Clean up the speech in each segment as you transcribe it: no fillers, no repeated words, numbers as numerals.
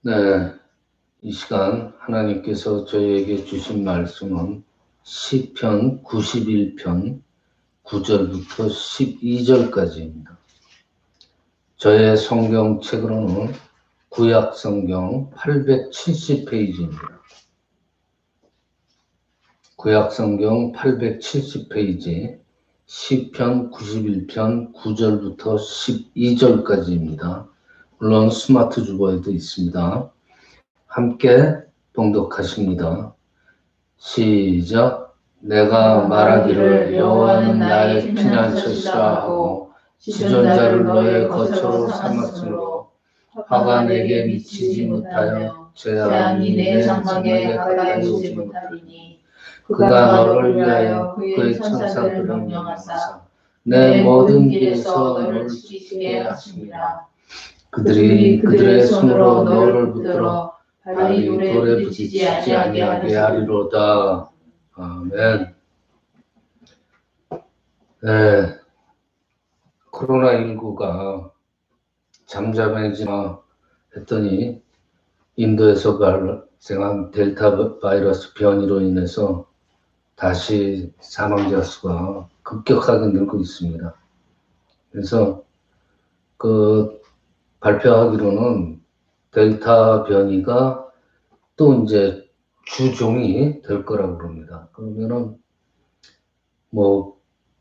네, 이 시간 하나님께서 저희에게 주신 말씀은 시편 91편 9절부터 12절까지입니다. 저의 성경책으로는 구약 성경 870페이지입니다. 구약 성경 870페이지 시편 91편 9절부터 12절까지입니다. 물론 스마트 주보에도 있습니다. 함께 봉독하십니다. 시작. 내가 말하기를 여호와는 나의 피난처시라 하고 지존자를 너의 거처로 삼았으므로 화가 내게 미치지 못하여 재앙이 내 장막에 가까이 오지 못하리니 그가 너를 위하여 그의 천사들을 명령하사 내 모든 길에서 너를 지키게 하십니다. 그들이 그들의 손으로 너를 붙들어 발이 돌에 부딪히지 아니하게 하리로다. 아멘. 네, 코로나19가 잠잠해지나 했더니 인도에서 발생한 델타 바이러스 변이로 인해서 다시 사망자 수가 급격하게 늘고 있습니다. 그래서 발표하기로는 델타 변이가 또 이제 주종이 될 거라고 그럽니다. 그러면은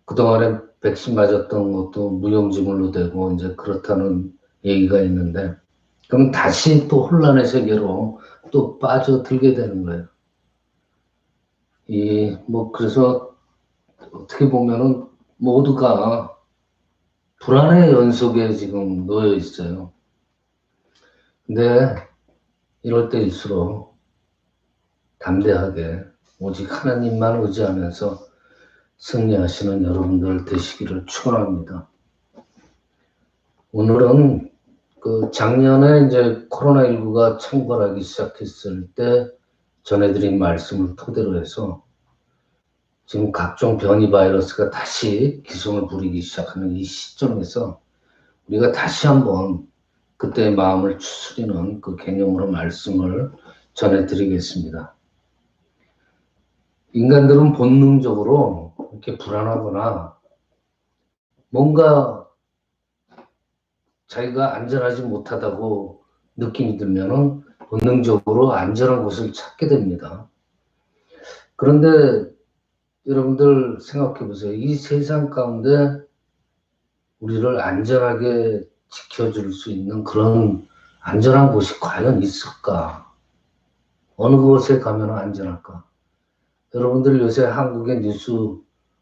그동안에 백신 맞았던 것도 무용지물로 되고 이제 그렇다는 얘기가 있는데, 그럼 다시 또 혼란의 세계로 또 빠져들게 되는 거예요. 그래서 어떻게 보면은 모두가 불안의 연속에 지금 놓여 있어요. 근데 이럴 때일수록 담대하게 오직 하나님만 의지하면서 승리하시는 여러분들 되시기를 축원합니다. 오늘은 작년에 이제 코로나19가 창궐하기 시작했을 때 전해드린 말씀을 토대로 해서 지금 각종 변이 바이러스가 다시 기승을 부리기 시작하는 이 시점에서 우리가 다시 한번 그때의 마음을 추스리는 그 개념으로 말씀을 전해드리겠습니다. 인간들은 본능적으로 이렇게 불안하거나 뭔가 자기가 안전하지 못하다고 느낌이 들면은 본능적으로 안전한 곳을 찾게 됩니다. 그런데 여러분들 생각해 보세요. 이 세상 가운데 우리를 안전하게 지켜줄 수 있는 그런 안전한 곳이 과연 있을까? 어느 곳에 가면 안전할까? 여러분들 요새 한국의 뉴스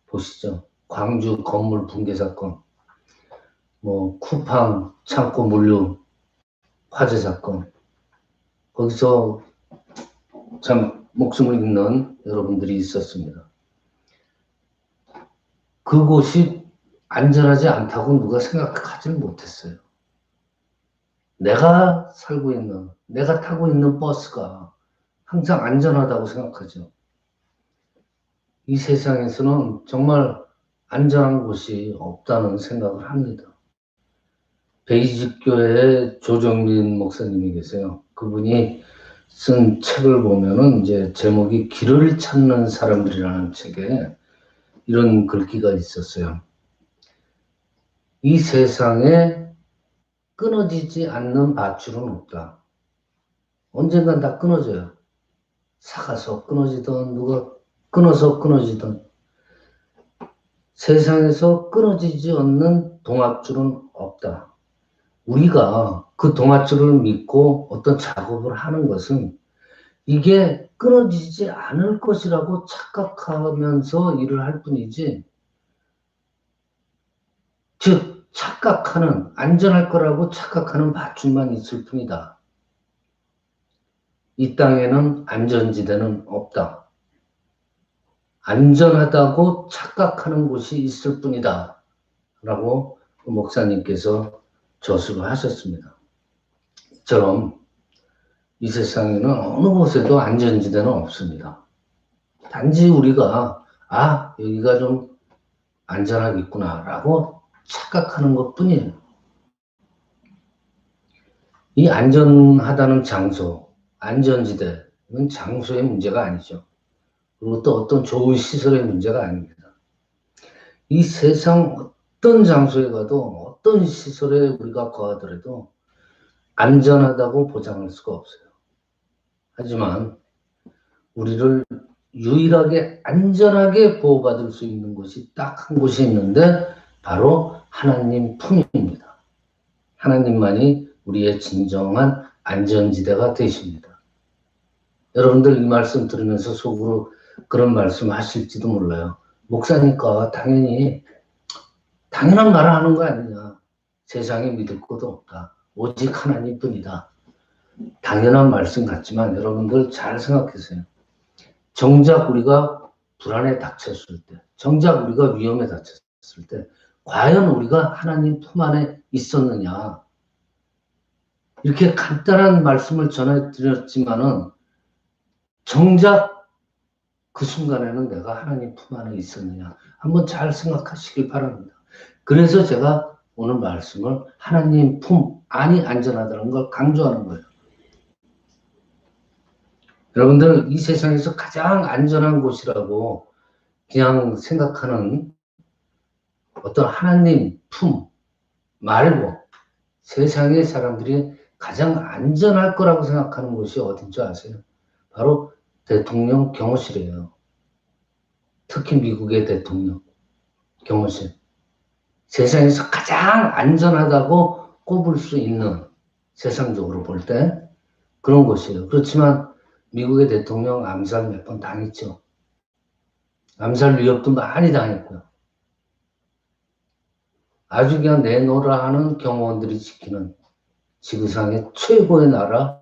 보시죠. 광주 건물 붕괴 사건, 쿠팡 창고 물류 화재 사건, 거기서 참 목숨을 잃는 여러분들이 있었습니다. 그곳이 안전하지 않다고 누가 생각하지 못했어요. 내가 살고 있는, 내가 타고 있는 버스가 항상 안전하다고 생각하죠. 이 세상에서는 정말 안전한 곳이 없다는 생각을 합니다. 베이직 교회의 조정민 목사님이 계세요. 그분이 쓴 책을 보면은 이제 제목이 길을 찾는 사람들이라는 책에 이런 글귀가 있었어요. 이 세상에 끊어지지 않는 밧줄은 없다. 언젠간 다 끊어져요. 사가서 끊어지던 누가 끊어서 끊어지던 세상에서 끊어지지 않는 동압줄은 없다. 우리가 그 동압줄을 믿고 어떤 작업을 하는 것은 이게 끊어지지 않을 것이라고 착각하면서 일을 할 뿐이지, 즉 착각하는, 안전할 거라고 착각하는 밧줄만 있을 뿐이다. 이 땅에는 안전지대는 없다. 안전하다고 착각하는 곳이 있을 뿐이다. 라고 목사님께서 저술을 하셨습니다. 이처럼 이 세상에는 어느 곳에도 안전지대는 없습니다. 단지 우리가 여기가 좀 안전하겠구나 라고 착각하는 것 뿐이에요. 이 안전하다는 장소, 안전지대는 장소의 문제가 아니죠. 그리고 또 어떤 좋은 시설의 문제가 아닙니다. 이 세상 어떤 장소에 가도 어떤 시설에 우리가 거하더라도 안전하다고 보장할 수가 없어요. 하지만 우리를 유일하게 안전하게 보호받을 수 있는 곳이 딱 한 곳이 있는데 바로 하나님 품입니다. 하나님만이 우리의 진정한 안전지대가 되십니다. 여러분들 이 말씀 들으면서 속으로 그런 말씀 하실지도 몰라요. 목사니까 당연한 말을 하는 거 아니냐. 세상에 믿을 것도 없다. 오직 하나님뿐이다. 당연한 말씀 같지만 여러분들 잘 생각하세요. 정작 우리가 불안에 닥쳤을 때, 정작 우리가 위험에 닥쳤을 때 과연 우리가 하나님 품 안에 있었느냐. 이렇게 간단한 말씀을 전해드렸지만은 정작 그 순간에는 내가 하나님 품 안에 있었느냐. 한번 잘 생각하시길 바랍니다. 그래서 제가 오늘 말씀을 하나님 품 안이 안전하다는 걸 강조하는 거예요. 여러분들 이 세상에서 가장 안전한 곳이라고 그냥 생각하는 어떤 하나님 품 말고 세상의 사람들이 가장 안전할 거라고 생각하는 곳이 어딘 줄 아세요? 바로 대통령 경호실이에요. 특히 미국의 대통령 경호실. 세상에서 가장 안전하다고 꼽을 수 있는 세상적으로 볼 때 그런 곳이에요. 그렇지만 미국의 대통령 암살 몇 번 당했죠. 암살 위협도 많이 당했고요. 아주 그냥 내놓으라 하는 경호원들이 지키는 지구상의 최고의 나라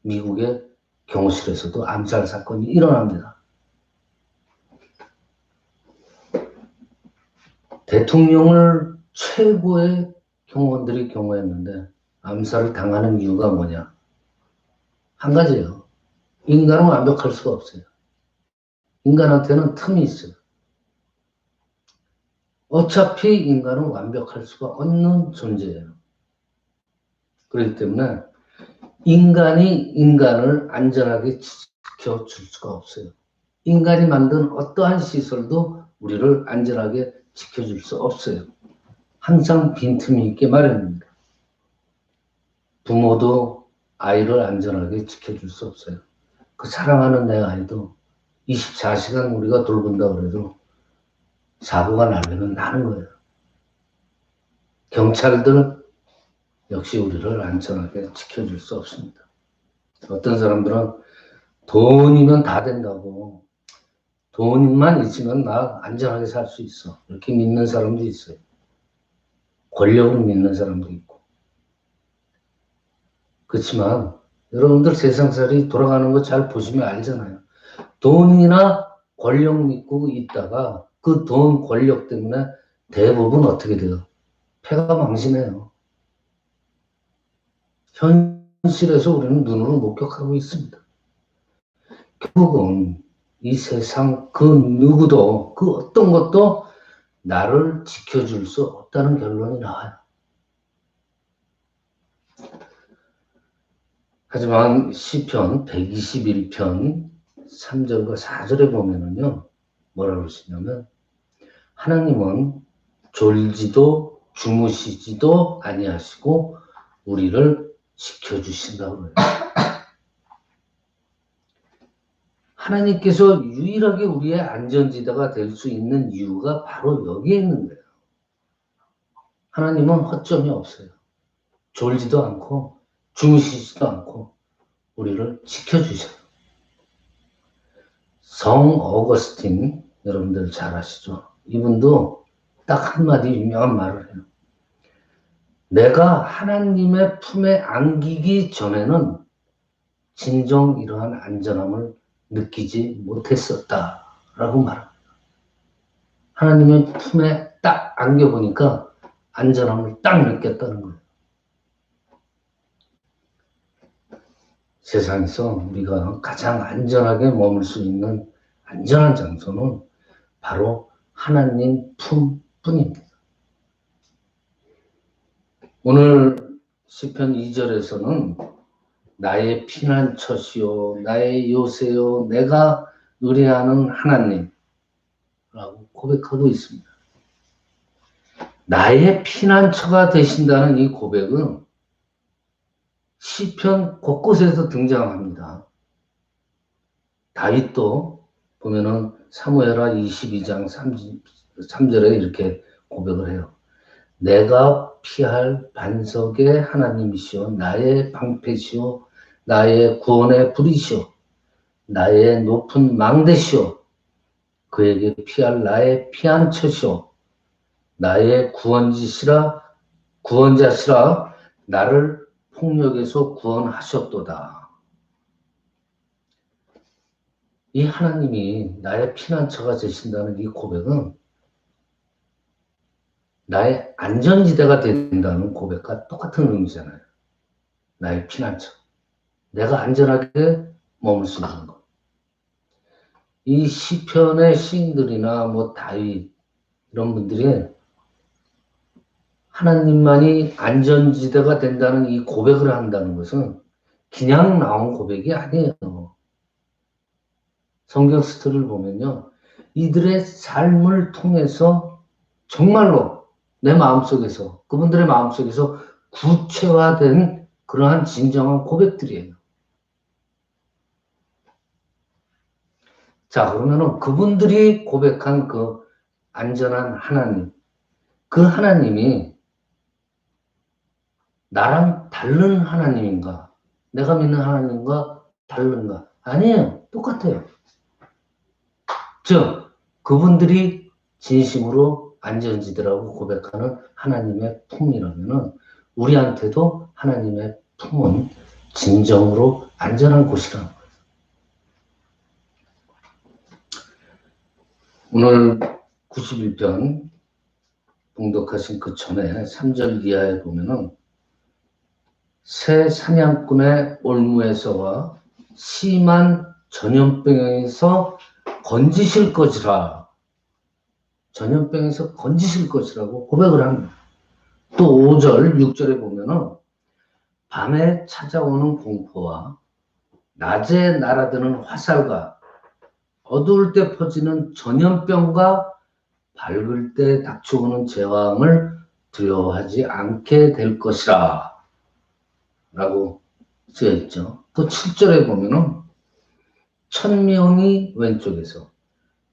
미국의 경호실에서도 암살 사건이 일어납니다. 대통령을 최고의 경호원들이 경호했는데 암살을 당하는 이유가 뭐냐? 한 가지예요. 인간은 완벽할 수가 없어요. 인간한테는 틈이 있어요. 어차피 인간은 완벽할 수가 없는 존재예요. 그렇기 때문에 인간이 인간을 안전하게 지켜줄 수가 없어요. 인간이 만든 어떠한 시설도 우리를 안전하게 지켜줄 수 없어요. 항상 빈틈이 있게 마련입니다. 부모도 아이를 안전하게 지켜줄 수 없어요. 그 사랑하는 내 아이도 24시간 우리가 돌본다 그래도 사고가 나면 나는 거예요. 경찰들 역시 우리를 안전하게 지켜줄 수 없습니다. 어떤 사람들은 돈이면 다 된다고, 돈만 있으면 나 안전하게 살 수 있어, 이렇게 믿는 사람도 있어요. 권력을 믿는 사람도 있고. 그렇지만 여러분들 세상살이 돌아가는 거 잘 보시면 알잖아요. 돈이나 권력 믿고 있다가 그 돈, 권력 때문에 대부분 어떻게 돼요? 패가 망신해요. 현실에서 우리는 눈으로 목격하고 있습니다. 결국은 이 세상 그 누구도 그 어떤 것도 나를 지켜줄 수 없다는 결론이 나와요. 하지만 시편 121편 3절과 4절에 보면은요, 뭐라고 그러시냐면 하나님은 졸지도 주무시지도 아니하시고 우리를 지켜주신다고 그래요. 하나님께서 유일하게 우리의 안전지대가 될 수 있는 이유가 바로 여기에 있는 거예요. 하나님은 허점이 없어요. 졸지도 않고 주무시지도 않고 우리를 지켜주셔요. 성 어거스틴 여러분들 잘 아시죠? 이분도 딱 한마디 유명한 말을 해요. 내가 하나님의 품에 안기기 전에는 진정 이러한 안전함을 느끼지 못했었다라고 말합니다. 하나님의 품에 딱 안겨보니까 안전함을 딱 느꼈다는 거예요. 세상에서 우리가 가장 안전하게 머물 수 있는 안전한 장소는 바로 하나님 품뿐입니다. 오늘 시편 2절에서는 나의 피난처시요 나의 요새요 내가 의뢰하는 하나님라고 고백하고 있습니다. 나의 피난처가 되신다는 이 고백은 시편 곳곳에서 등장합니다. 다윗도 보면은 사무엘하 22장 3절에 이렇게 고백을 해요. 내가 피할 반석의 하나님이시오 나의 방패시오 나의 구원의 불이시오 나의 높은 망대시오 그에게 피할 나의 피난처시오 나의 구원자시라 나를 폭력에서 구원하셨도다. 이 하나님이 나의 피난처가 되신다는 이 고백은 나의 안전지대가 된다는 고백과 똑같은 의미잖아요. 나의 피난처. 내가 안전하게 머물 수 있는 것. 이 시편의 시인들이나 뭐 다윗 이런 분들이 하나님만이 안전지대가 된다는 이 고백을 한다는 것은 그냥 나온 고백이 아니에요. 성경 스토리를 보면요. 이들의 삶을 통해서 정말로 내 마음속에서 그분들의 마음속에서 구체화된 그러한 진정한 고백들이에요. 자, 그러면은 그분들이 고백한 그 안전한 하나님, 그 하나님이 나랑 다른 하나님인가? 내가 믿는 하나님과 다른가? 아니에요. 똑같아요. 즉, 그분들이 진심으로 안전지대라고 고백하는 하나님의 품이라면은 우리한테도 하나님의 품은 진정으로 안전한 곳이라는 거예요. 오늘 91편 봉독하신 그 전에 3절 이하에 보면은 새 사냥꾼의 올무에서와 심한 전염병에서 건지실 것이라. 전염병에서 건지실 것이라고 고백을 합니다. 또 5절, 6절에 보면은 밤에 찾아오는 공포와 낮에 날아드는 화살과 어두울 때 퍼지는 전염병과 밝을 때 닥쳐오는 재앙을 두려워하지 않게 될 것이라 라고 쓰여있죠. 또 7절에 보면은 1000명이 왼쪽에서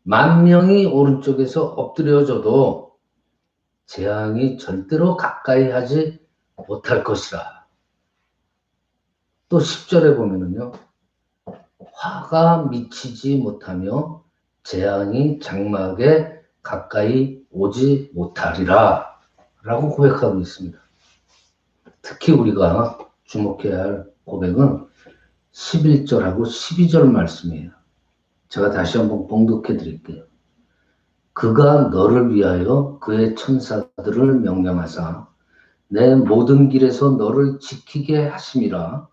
10,000명이 오른쪽에서 엎드려져도 재앙이 절대로 가까이 하지 못할 것이라. 또 10절에 보면은요. 화가 미치지 못하며 재앙이 장막에 가까이 오지 못하리라 라고 고백하고 있습니다. 특히 우리가 주목해야 할 고백은 11절하고 12절 말씀이에요. 제가 다시 한번 봉독해 드릴게요. 그가 너를 위하여 그의 천사들을 명령하사 내 모든 길에서 너를 지키게 하심이라.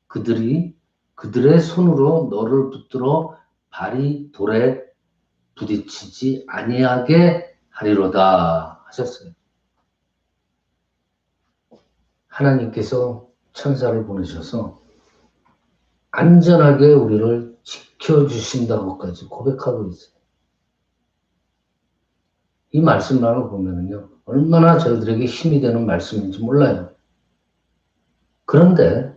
그들이 그들의 손으로 너를 붙들어 발이 돌에 부딪히지 아니하게 하리로다 하셨어요. 하나님께서 천사를 보내셔서 안전하게 우리를 지켜주신다고까지 고백하고 있어요. 이 말씀만을 보면요, 얼마나 저희들에게 힘이 되는 말씀인지 몰라요. 그런데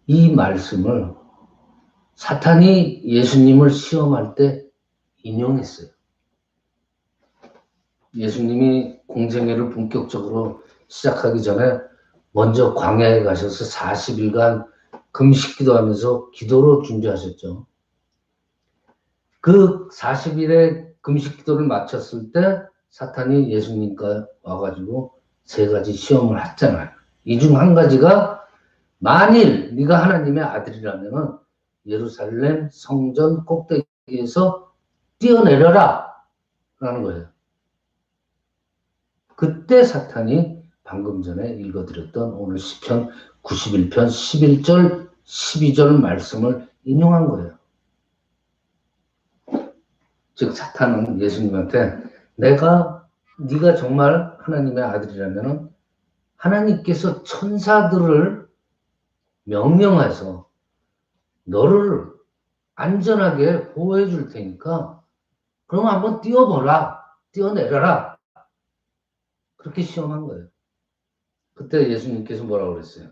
이 말씀을 사탄이 예수님을 시험할 때 인용했어요. 예수님이 공생애를 본격적으로 시작하기 전에 먼저 광야에 가셔서 40일간 금식 기도하면서 기도로 준비하셨죠. 그 40일의 금식 기도를 마쳤을 때 사탄이 예수님과 와가지고 3가지 시험을 했잖아요. 이 중 한 가지가 만일 네가 하나님의 아들이라면 예루살렘 성전 꼭대기에서 뛰어내려라 라는 거예요. 그때 사탄이 방금 전에 읽어드렸던 오늘 시편 91편 11절 12절 말씀을 인용한 거예요. 즉 사탄은 예수님한테 네가 정말 하나님의 아들이라면 하나님께서 천사들을 명령해서 너를 안전하게 보호해 줄 테니까 그럼 한번 뛰어보라, 뛰어내려라. 그렇게 시험한 거예요. 그때 예수님께서 뭐라고 그랬어요?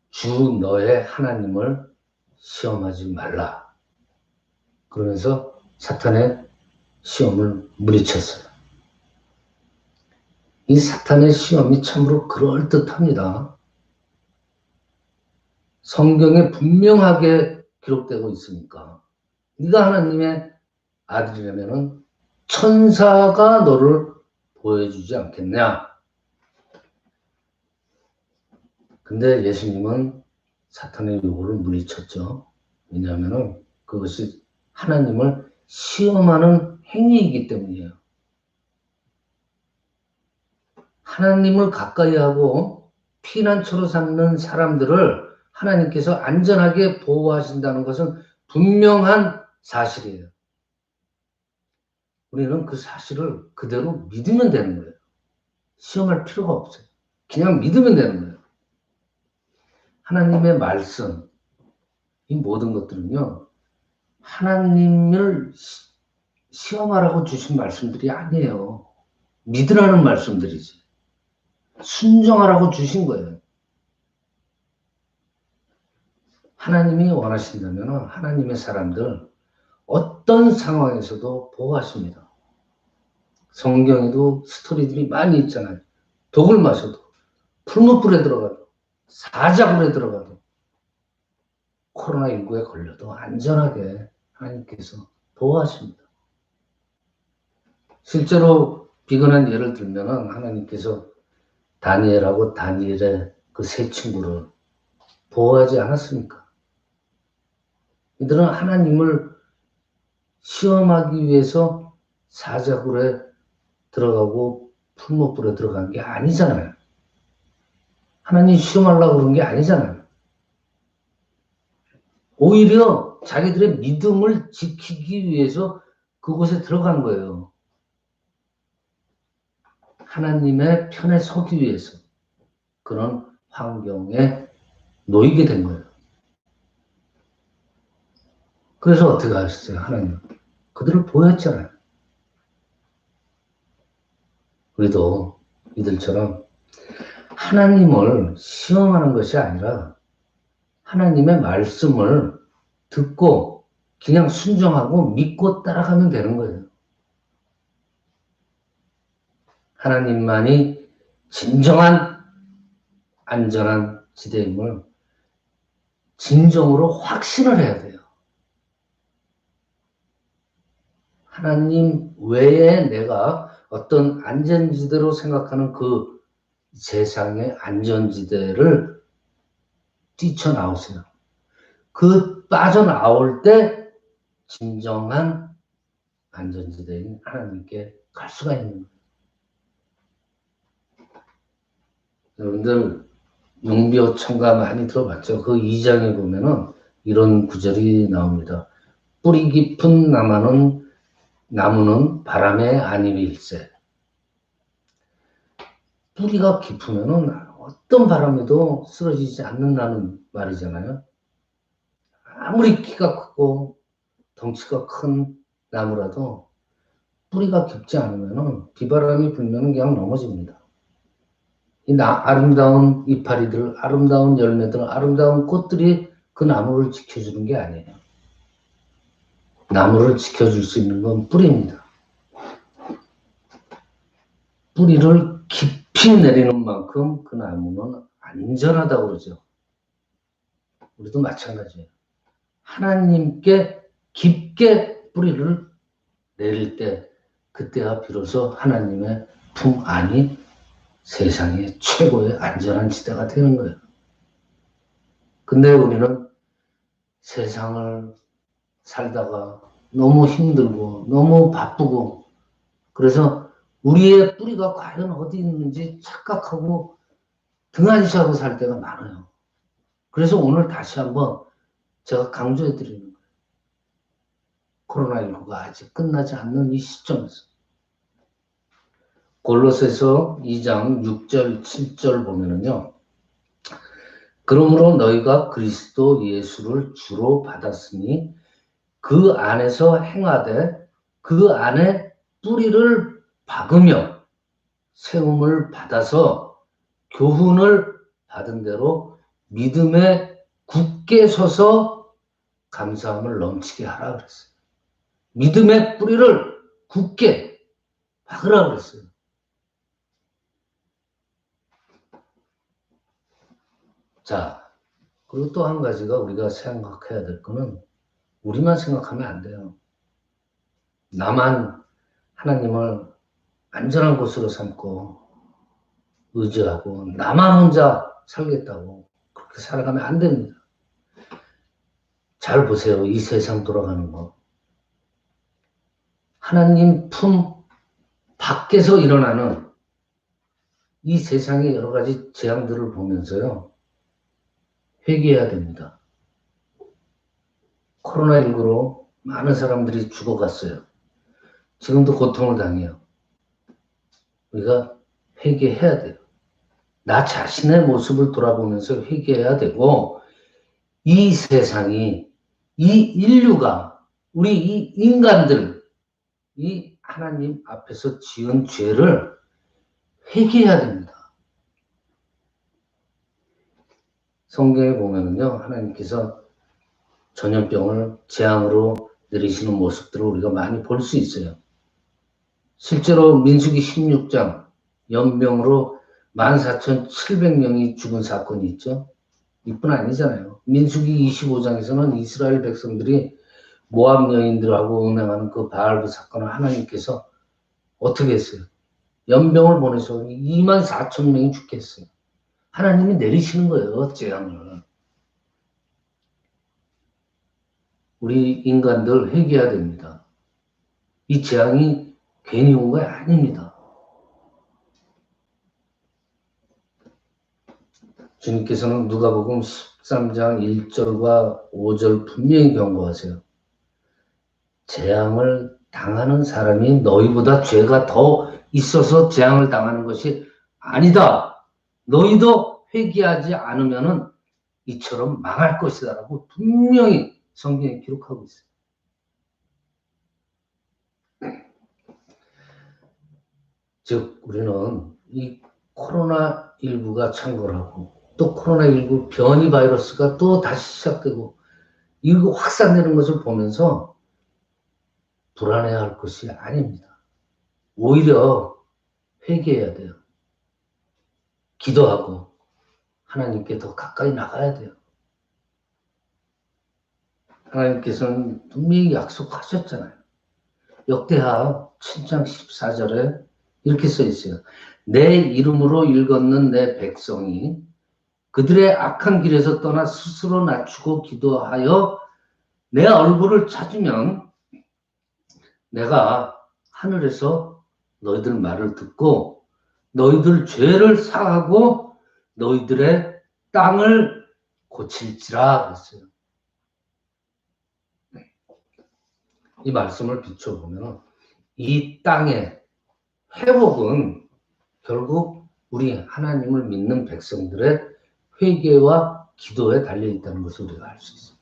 주 너의 하나님을 시험하지 말라. 그러면서 사탄의 시험을 물리쳤어요. 이 사탄의 시험이 참으로 그럴듯합니다. 성경에 분명하게 기록되고 있으니까 네가 하나님의 아들이라면 천사가 너를 보여주지 않겠냐. 근데 예수님은 사탄의 요구를 물리쳤죠. 왜냐하면 그것이 하나님을 시험하는 행위이기 때문이에요. 하나님을 가까이 하고 피난처로 삼는 사람들을 하나님께서 안전하게 보호하신다는 것은 분명한 사실이에요. 우리는 그 사실을 그대로 믿으면 되는 거예요. 시험할 필요가 없어요. 그냥 믿으면 되는 거예요. 하나님의 말씀, 이 모든 것들은요, 하나님을 시험하라고 주신 말씀들이 아니에요. 믿으라는 말씀들이지. 순종하라고 주신 거예요. 하나님이 원하신다면 하나님의 사람들 어떤 상황에서도 보호하십니다. 성경에도 스토리들이 많이 있잖아요. 독을 마셔도, 풀무불에 들어가도, 사자굴에 들어가도, 코로나19에 걸려도 안전하게 하나님께서 보호하십니다. 실제로 비근한 예를 들면 하나님께서 다니엘하고 다니엘의 그 세 친구를 보호하지 않았습니까? 이들은 하나님을 시험하기 위해서 사자굴에 들어가고 풀무불에 들어간 게 아니잖아요. 하나님 시험하려고 그런 게 아니잖아요. 오히려 자기들의 믿음을 지키기 위해서 그곳에 들어간 거예요. 하나님의 편에 서기 위해서 그런 환경에 놓이게 된 거예요. 그래서 어떻게 하셨어요? 하나님 그들을 보였잖아요. 우리도 이들처럼 하나님을 시험하는 것이 아니라 하나님의 말씀을 듣고 그냥 순종하고 믿고 따라가면 되는 거예요. 하나님만이 진정한 안전한 지대임을 진정으로 확신을 해야 돼요. 하나님 외에 내가 어떤 안전지대로 생각하는 그 세상의 안전지대를 뛰쳐나오세요. 그 빠져나올 때 진정한 안전지대인 하나님께 갈 수가 있는 거예요. 여러분들 용비어천가 많이 들어봤죠? 그 2장에 보면은 이런 구절이 나옵니다. 뿌리 깊은 나무는 바람에 안 휘일세. 뿌리가 깊으면은 어떤 바람에도 쓰러지지 않는다는 말이잖아요. 아무리 키가 크고 덩치가 큰 나무라도 뿌리가 깊지 않으면은 비바람이 불면 그냥 넘어집니다. 아름다운 이파리들, 아름다운 열매들, 아름다운 꽃들이 그 나무를 지켜주는 게 아니에요. 나무를 지켜줄 수 있는 건 뿌리입니다. 뿌리를 깊이 내리는 만큼 그 나무는 안전하다고 그러죠. 우리도 마찬가지예요. 하나님께 깊게 뿌리를 내릴 때 그때가 비로소 하나님의 품 안이 세상의 최고의 안전한 지대가 되는 거예요. 근데 우리는 세상을 살다가 너무 힘들고 너무 바쁘고 그래서 우리의 뿌리가 과연 어디 있는지 착각하고 등한시하고 살 때가 많아요. 그래서 오늘 다시 한번 제가 강조해 드리는 거예요. 코로나19가 아직 끝나지 않는 이 시점에서 골로새서 2장 6절 7절 보면은요. 그러므로 너희가 그리스도 예수를 주로 받았으니 그 안에서 행하되 그 안에 뿌리를 박으며 세움을 받아서 교훈을 받은 대로 믿음에 굳게 서서 감사함을 넘치게 하라 그랬어요. 믿음의 뿌리를 굳게 박으라 그랬어요. 자, 그리고 또 한 가지가 우리가 생각해야 될 거는 우리만 생각하면 안 돼요. 나만 하나님을 안전한 곳으로 삼고 의지하고 나만 혼자 살겠다고 그렇게 살아가면 안 됩니다. 잘 보세요. 이 세상 돌아가는 거. 하나님 품 밖에서 일어나는 이 세상의 여러 가지 재앙들을 보면서요. 회개해야 됩니다. 코로나19로 많은 사람들이 죽어갔어요. 지금도 고통을 당해요. 우리가 회개해야 돼요. 나 자신의 모습을 돌아보면서 회개해야 되고 이 세상이 이 인류가 우리 이 인간들 이 하나님 앞에서 지은 죄를 회개해야 됩니다. 성경에 보면은요, 하나님께서 전염병을 재앙으로 내리시는 모습들을 우리가 많이 볼 수 있어요. 실제로 민수기 16장 연병으로 14,700명이 죽은 사건이 있죠. 이뿐 아니잖아요. 민수기 25장에서는 이스라엘 백성들이 모압 여인들하고 음행하는 그 바알브 사건을 하나님께서 어떻게 했어요? 연병을 보내서 24,000명이 죽겠어요. 하나님이 내리시는 거예요, 재앙을. 우리 인간들 회개해야 됩니다. 이 재앙이 괜히 온 거 아닙니다. 주님께서는 누가복음 13장 1절과 5절 분명히 경고하세요. 재앙을 당하는 사람이 너희보다 죄가 더 있어서 재앙을 당하는 것이 아니다. 너희도 회개하지 않으면은 이처럼 망할 것이다라고 분명히 성경에 기록하고 있어요. 즉 우리는 이 코로나19가 창궐하고 또 코로나19 변이 바이러스가 또 다시 시작되고 이거 확산되는 것을 보면서 불안해할 것이 아닙니다. 오히려 회개해야 돼요. 기도하고 하나님께 더 가까이 나가야 돼요. 하나님께서는 분명히 약속하셨잖아요. 역대하 7장 14절에 이렇게 써 있어요. 내 이름으로 읽었는 내 백성이 그들의 악한 길에서 떠나 스스로 낮추고 기도하여 내 얼굴을 찾으면 내가 하늘에서 너희들 말을 듣고 너희들 죄를 사하고 너희들의 땅을 고칠지라 했어요. 이 말씀을 비춰보면 이 땅의 회복은 결국 우리 하나님을 믿는 백성들의 회개와 기도에 달려있다는 것을 우리가 알 수 있습니다.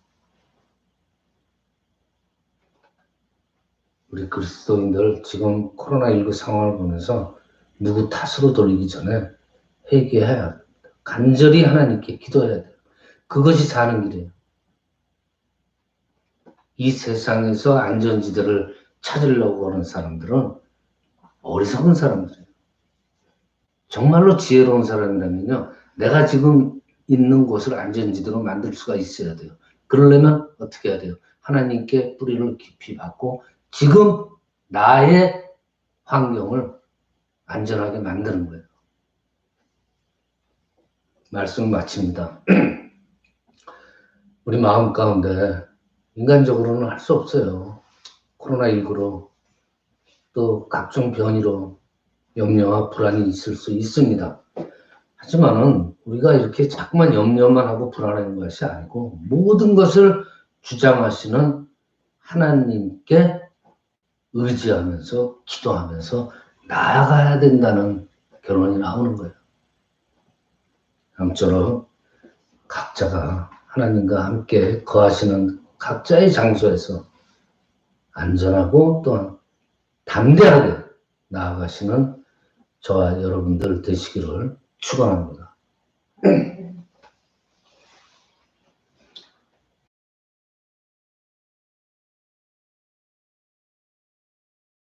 우리 그리스도인들 지금 코로나19 상황을 보면서 누구 탓으로 돌리기 전에 회개해야 합니다. 간절히 하나님께 기도해야 돼요. 그것이 사는 길이에요. 이 세상에서 안전지대를 찾으려고 하는 사람들은 어리석은 사람들이에요. 정말로 지혜로운 사람이라면요. 내가 지금 있는 곳을 안전지대로 만들 수가 있어야 돼요. 그러려면 어떻게 해야 돼요? 하나님께 뿌리를 깊이 박고 지금 나의 환경을 안전하게 만드는 거예요. 말씀 마칩니다. 우리 마음 가운데 인간적으로는 할 수 없어요. 코로나19로 또 각종 변이로 염려와 불안이 있을 수 있습니다. 하지만은 우리가 이렇게 자꾸만 염려만 하고 불안한 것이 아니고 모든 것을 주장하시는 하나님께 의지하면서 기도하면서 나아가야 된다는 결론이 나오는 거예요. 아무쪼록 각자가 하나님과 함께 거하시는 각자의 장소에서 안전하고 또한 담대하게 나아가시는 저와 여러분들 되시기를 축원합니다.